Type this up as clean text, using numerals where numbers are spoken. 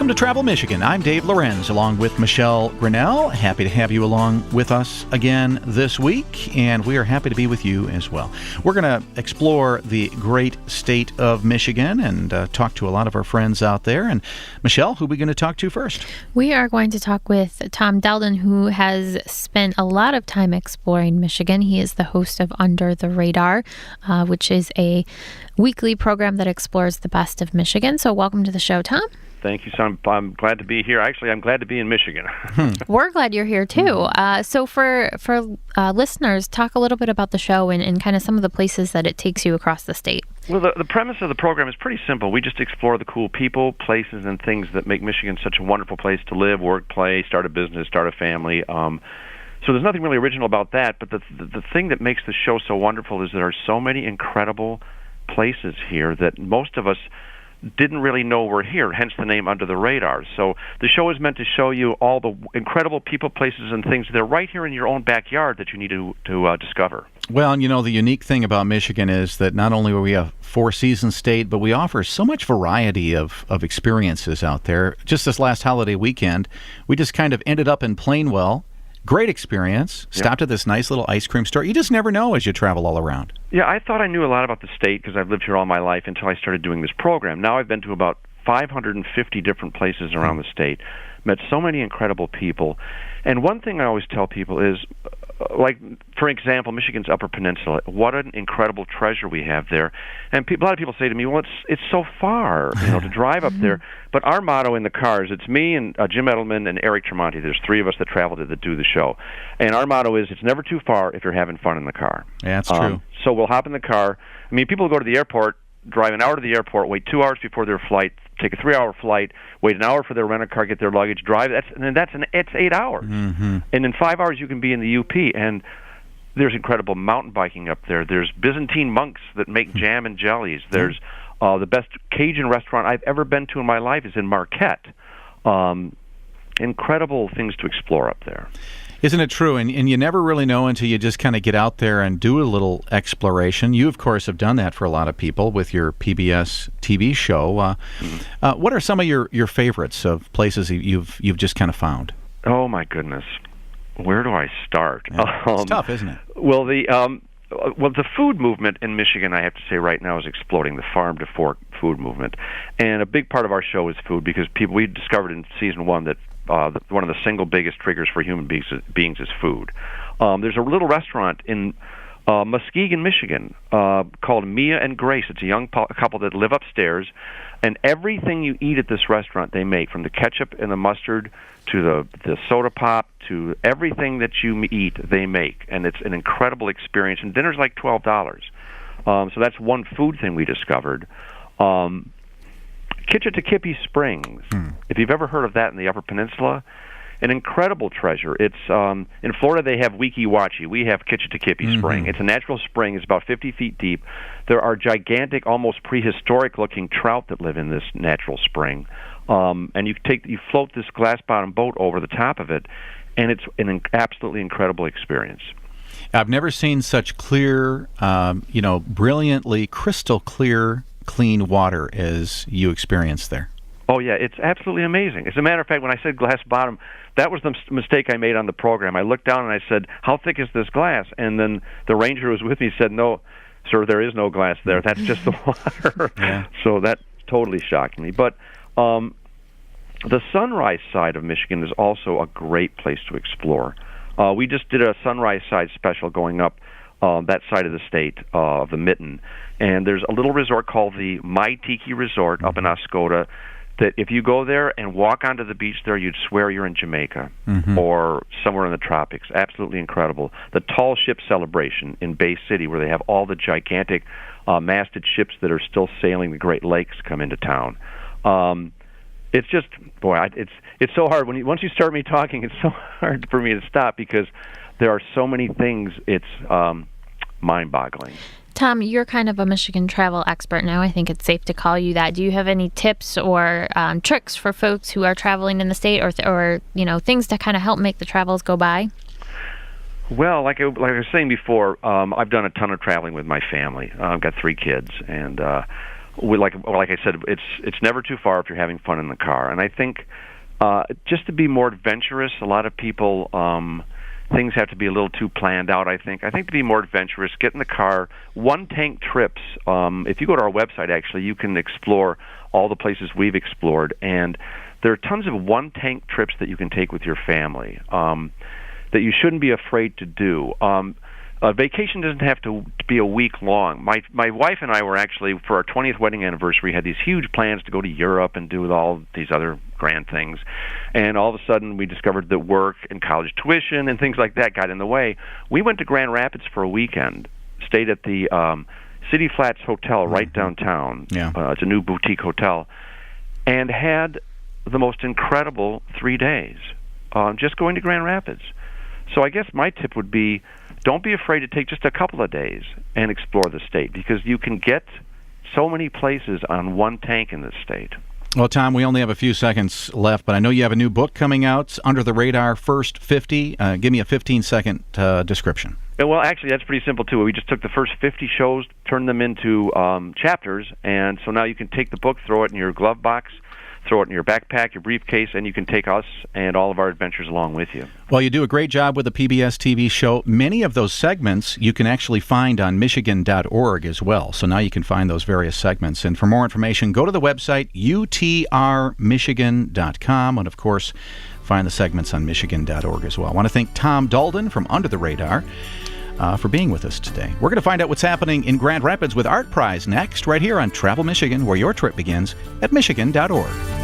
Welcome to Travel Michigan. I'm Dave Lorenz, along with Michelle Grinnell. Happy to have you along with us again this week, and we are happy to be with you as well. We're going to explore the great state of Michigan and talk to a lot of our friends out there. And Michelle, who are we going to talk to first? We are going to talk with Tom Delden, who has spent a lot of time exploring Michigan. He is the host of Under the Radar, which is a weekly program that explores the best of Michigan. So welcome to the show, Tom. Thank you, son. I'm glad to be here. Actually, I'm glad to be in Michigan. We're glad you're here, too. So for listeners, talk a little bit about the show and kind of some of the places that it takes you across the state. Well, the premise of the program is pretty simple. We just explore the cool people, places, and things that make Michigan such a wonderful place to live, work, play, start a business, start a family. So there's nothing really original about that, but the thing that makes the show so wonderful is there are so many incredible places here that most of us didn't really know were here, hence the name Under the Radar. So the show is meant to show you all the incredible people, places, and things that are right here in your own backyard that you need to discover. Well, and you know, the unique thing about Michigan is that not only are we a four-season state, but we offer so much variety of experiences out there. Just this last holiday weekend, we just kind of ended up in Plainwell. Great experience. Stopped at this nice little ice cream store. You just never know as you travel all around. Yeah, I thought I knew a lot about the state because I've lived here all my life until I started doing this program. Now I've been to about 550 different places around the state, met so many incredible people. And one thing I always tell people is, like, for example, Michigan's Upper Peninsula, what an incredible treasure we have there. And a lot of people say to me, well, it's so far, to drive up there. But our motto in the cars, it's me and Jim Edelman and Eric Tremonti. There's three of us that travel that do the show. And our motto is, it's never too far if you're having fun in the car. Yeah, that's true. So we'll hop in the car. I mean, people go to the airport, drive an hour to the airport, wait 2 hours before their flight, take a 3-hour flight, wait an hour for their rent-a-car, get their luggage, drive. It's 8 hours. Mm-hmm. And in 5 hours, you can be in the UP. And there's incredible mountain biking up there. There's Byzantine monks that make jam and jellies. There's the best Cajun restaurant I've ever been to in my life is in Marquette. Incredible things to explore up there. Isn't it true? And you never really know until you just kind of get out there and do a little exploration. You, of course, have done that for a lot of people with your PBS TV show. What are some of your favorites of places you've just kind of found? Oh, my goodness. Where do I start? Yeah, it's tough, isn't it? Well, the food movement in Michigan, I have to say right now, is exploding, the farm to fork food movement. And a big part of our show is food because we discovered in season 1 that one of the single biggest triggers for human beings is food. There's a little restaurant in Muskegon, Michigan, called Mia and Grace. It's a young couple that live upstairs, and everything you eat at this restaurant they make, from the ketchup and the mustard to the soda pop to everything that you eat, they make, and it's an incredible experience. And dinner's like $12. So that's one food thing we discovered. Kitchitikipi Springs. If you've ever heard of that in the Upper Peninsula, an incredible treasure. It's in Florida they have Weeki Wachee. We have Kitchitikipi Spring. It's a natural spring. It's about 50 feet deep. There are gigantic, almost prehistoric-looking trout that live in this natural spring. And you float this glass-bottom boat over the top of it, and it's an absolutely incredible experience. I've never seen such clear, brilliantly crystal clear, clean water as you experienced there. Oh, yeah, it's absolutely amazing. As a matter of fact, when I said glass bottom, that was the mistake I made on the program. I looked down and I said, how thick is this glass? And then the ranger who was with me said, no, sir, there is no glass there. That's just the water. Yeah. So that totally shocked me. But the sunrise side of Michigan is also a great place to explore. We just did a sunrise side special going up that side of the state, of the Mitten. And there's a little resort called the My Tiki Resort up in Oscoda that if you go there and walk onto the beach there, you'd swear you're in Jamaica or somewhere in the tropics. Absolutely incredible. The Tall Ship Celebration in Bay City, where they have all the gigantic masted ships that are still sailing the Great Lakes come into town. It's just, it's so hard. Once you start me talking, it's so hard for me to stop because there are so many things. It's mind-boggling. Tom, you're kind of a Michigan travel expert now. I think it's safe to call you that. Do you have any tips or tricks for folks who are traveling in the state, or things to kind of help make the travels go by? Well, like I was saying before, I've done a ton of traveling with my family. I've got 3 kids, and like I said, it's never too far if you're having fun in the car. And I think just to be more adventurous, a lot of people things have to be a little too planned out. I think to be more adventurous, get in the car. One tank trips. If you go to our website, actually, you can explore all the places we've explored, and there are tons of one tank trips that you can take with your family that you shouldn't be afraid to do. A vacation doesn't have to be a week long. My wife and I were actually, for our 20th wedding anniversary, had these huge plans to go to Europe and do all these other grand things. And all of a sudden, we discovered that work and college tuition and things like that got in the way. We went to Grand Rapids for a weekend, stayed at the City Flats Hotel right downtown. Yeah. It's a new boutique hotel, and had the most incredible 3 days just going to Grand Rapids. So I guess my tip would be, don't be afraid to take just a couple of days and explore the state, because you can get so many places on one tank in this state. Well, Tom, we only have a few seconds left, but I know you have a new book coming out, Under the Radar First 50. Give me a 15-second description. Well, actually, that's pretty simple, too. We just took the first 50 shows, turned them into chapters, and so now you can take the book, throw it in your glove box, throw it in your backpack, your briefcase, and you can take us and all of our adventures along with you. Well, you do a great job with the PBS TV show. Many of those segments you can actually find on Michigan.org as well. So now you can find those various segments. And for more information, go to the website utrmichigan.com, and of course, find the segments on Michigan.org as well. I want to thank Tom Dalden from Under the Radar for being with us today. We're going to find out what's happening in Grand Rapids with Art Prize next, right here on Travel Michigan, where your trip begins at Michigan.org.